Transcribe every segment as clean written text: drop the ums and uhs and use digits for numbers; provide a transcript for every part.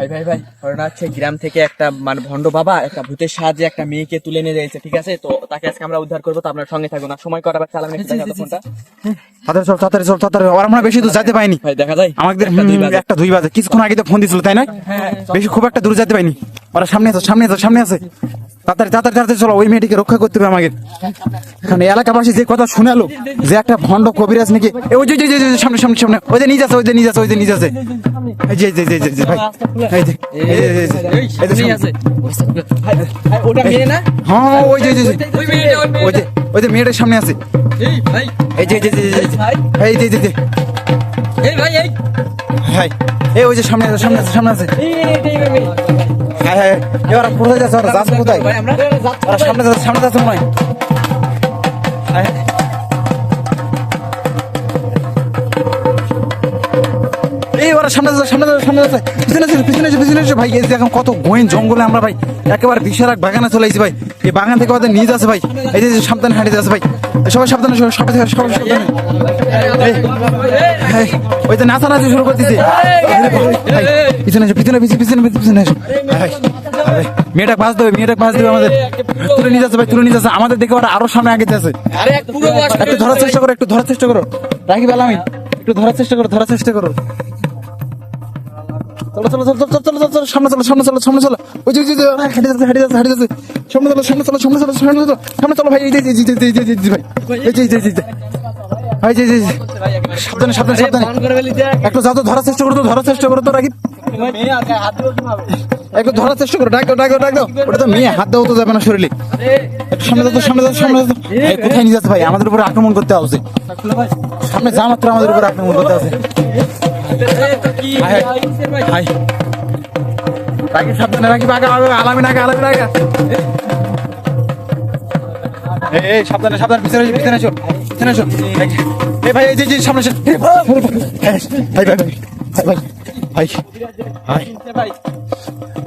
ভাই ভাই ভাই ঘটনা হচ্ছে গ্রাম থেকে একটা মানে ভণ্ড বাবা একটা ভূতের সাহায্যে একটা মেয়েকে তুলে নিয়ে যাচ্ছে, ঠিক আছে? তো তাকে আজকে আমরা উদ্ধার করবো, তো আপনার সঙ্গে থাকবো না সময় করাবার চালান ফোনটা। তাড়াতাড়ি চল তাড়াতাড়ি। আর আমরা বেশি দূর যেতে পাইনি ভাই দেখা যায় আমাদের একটা 2 বাজে কিছুক্ষণ আগে তো ফোন দিছিল তাই না? বেশি খুব একটা দূর যেতে পাইনি। ওরা সামনে আছে সামনে আছে সামনে আছে। তাড়াতাড়ি তাড়াতাড়ি তাড়াতাড়ি চলো, ওই মেয়েটিকে রক্ষা করতে হবে আমাকে। কারণ এলাকাবাসী যে কথা শুনালো যে একটা ভণ্ড কবিরাজ নাকি ওই যে সামনে সামনে সামনে ওই যে নিয়ে যাচ্ছে ওই যে নিয়ে যাচ্ছে ওই যে নিয়ে যাচ্ছে এই যে ভাই এই যে এই যে ওটা মেয়ে না? হ্যাঁ ওই যে ওই যে মেয়েটার সামনে আছে ভাই এই যে এই যে ভাই এই ওই যে সামনে আছে সামনে আছে সামনে আছে। হ্যাঁ হ্যাঁ এবার কোথায় যাচ্ছে ওরা যাচ্ছে কোথায়? ওরা সামনে যাচ্ছে মনে হয়। এই ওরা সামনে যাচ্ছে পিছনে এসে ভাই। এই যে এখন কত গোয়েন জঙ্গলে আমরা ভাই একেবারে বিশাল এক বাগানে চলে এসেছি ভাই। এই বাগান থেকে ওদের নিয়ে যাচ্ছে ভাই। এই যে সাবধানে হাঁটে যাচ্ছে ভাই। সবাই সাবধানে সবাই সাবধানে। ওই যে নাচানাচি শুরু করতেছে। পিছনে এসো। মেয়েটা পাস দেবে আমাদের। তুলে নিয়ে যাচ্ছে ভাই তুলে নিয়ে যাচ্ছে আমাদের দেখে ওরা আরো সামনে আগে যাচ্ছে। একটু ধরার চেষ্টা করো রাখি বেলা আমি একটু ধরার চেষ্টা করো। চলো সামনে চলো ওই যে হাঁটে যাচ্ছে সামনে চলো ভাই। এই যে ভাই সাবধানে একটু যাও তো ধরার চেষ্টা করো তো রাখি একটু ধরার চেষ্টা করো। ডাক দাও ওটা তো মেয়ে হাত দেওয়া তো যাবে না শরীরে। একটু সামনে যাও কোথায় নিয়ে যাচ্ছে ভাই? আমাদের উপরে আক্রমণ করতে আসছে সামনে যা মাত্র আমাদের উপরে আক্রমণ করতে আসছে। রাখি সাবধানে রাখি আলামিন আগে এই সাবধানে পিছনে এসো এই ভাই এই যে সামনে ভাই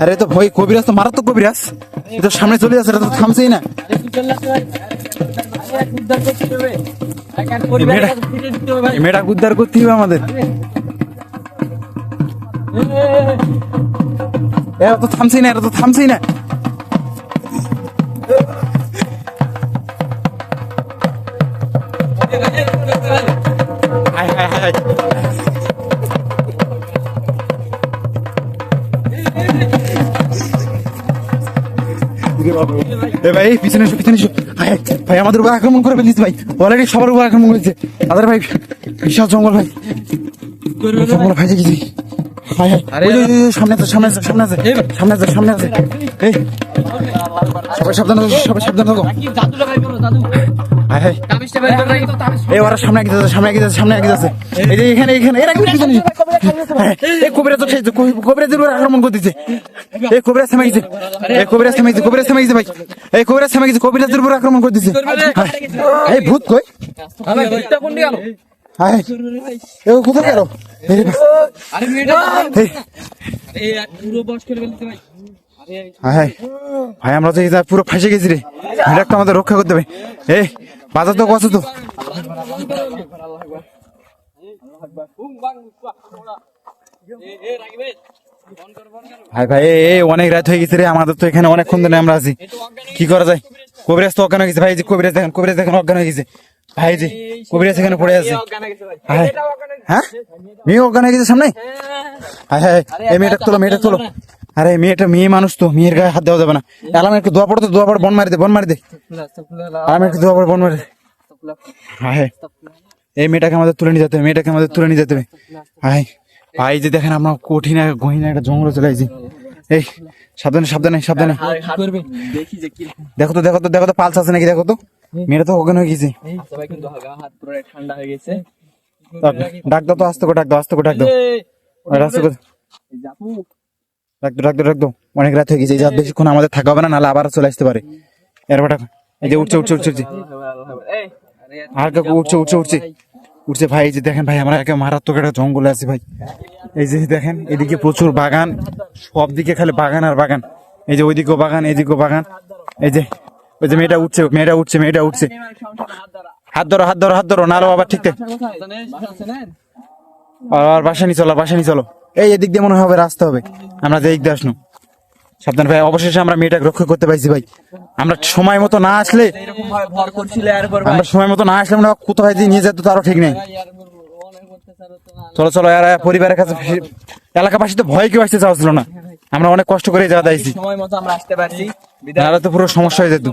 আরে তো ভাই কবিরাজ তো মারাত্মক কবিরাজ। এ তো সামনে চলে যাচ্ছে, এটা তো থামছেই না। মেয়েটা উদ্ধার করতে হবে আমাদের। এরা তো থামছেই না ভাই পিছনে এসো ভাই আমাদের উপর আক্রমণ করে ফেলিস ভাই। অলরেডি সবার উপর আক্রমণ করেছে তাদের ভাই। বিশাল জঙ্গল ভাই ভাই গেছি। সামনে আছে সবাই সাবধান থাকো। এই ওরা সামনে আগে যাচ্ছে এই যে এখানে এরা কবিরাজের উপর আক্রমণ করতেছে। এই কবিরাজ থেমে গেছে ভাই। এই কবিরাজ থেমে গেছে কবিরাজের উপর আক্রমণ করতেছে। এই ভূত কই কোথায় গেল? ভাই আমরা তো পুরো ফাঁসে গেছি রে। একটা আমাদের রক্ষা করতে হবে। এই বাজার তো কত তো ভাই অনেক রাত হয়ে গেছে রে আমাদের। তো এখানে অনেকক্ষণ ধরে আমরা আছি, কি করা যায়? কবিরাজ তো অজ্ঞান হয়ে গেছে ভাই। যে কবিরাজ দেখেন অজ্ঞান হয়ে গেছে ভাই। যে কবিরাজ এখানে পড়ে আছে। হ্যাঁ মেয়ে অজ্ঞান হয়ে গেছে সামনে। হ্যাঁ এই মেয়েটা তোলো। আরে মেয়ে মানুষ তো, মেয়ের গায়ে হাত দেওয়া যাবে না। আলাম একটু দোয়া পড়ো তো, বন মারি দে আলাম একটু দোয়া পড় বন মারি দে। হ্যাঁ এই মেয়েটাকে আমাদের তুলে নিয়ে যেতে হবে। হ্যাঁ ভাই যে দেখেন আমরা কঠিন গহীন একটা জঙ্গলে চলে আসছি। এই সাবধানে দেখো তো পালস আছে নাকি দেখো তো। মেয়েটা তো অজ্ঞান হয়ে গেছে। ঠান্ডা হয়ে গেছে। ডাক দাও তো আস্তে করে ডাক দাও রাখ দাও। অনেক রাত হয়ে গেছে, বেশিক্ষণ আমাদের থাকা হবে না, নাহলে আবার চলে আসতে পারে। এরপর এই যে উঠছে আর কাকু উঠছে ভাই। এই যে দেখেন ভাই আমরা একে মারাত্মক একটা জঙ্গলে আছি ভাই। এই যে দেখেন এদিকে প্রচুর বাগান, সব দিকে খালি বাগান আর বাগান। এই যে ওইদিকেও বাগান এদিকেও বাগান। এই যে ওই যে মেয়েটা উঠছে হাত ধরো নাহলে আবার ঠিক আর বাসানি চলো এই এদিক দিয়ে মনে হবে রাস্তা হবে, আমরা যে দিক দিয়ে আসনো। সাবধান ভাই, অবশেষে আমরা মেয়েটাকে রক্ষা করতে পারছি ভাই। আমরা সময় মতো না আসলে, এরকম ভাবে ভর করছিলে আর পর ভাই আমরা সময় মতো না আসলে আমরা কোথায় যে নিয়ে যেত তারও ঠিক নেই। চলো চলো, আর পরিবারের কাছে এলাকাবাসী তো ভয় কেউ আসতে চাচ্ছিল না, আমরা অনেক কষ্ট করে যাওয়া দিয়েছি, সময় মতো আমরা আসতে পারছি, নাহলে তো পুরো সমস্যা হয়ে যেত।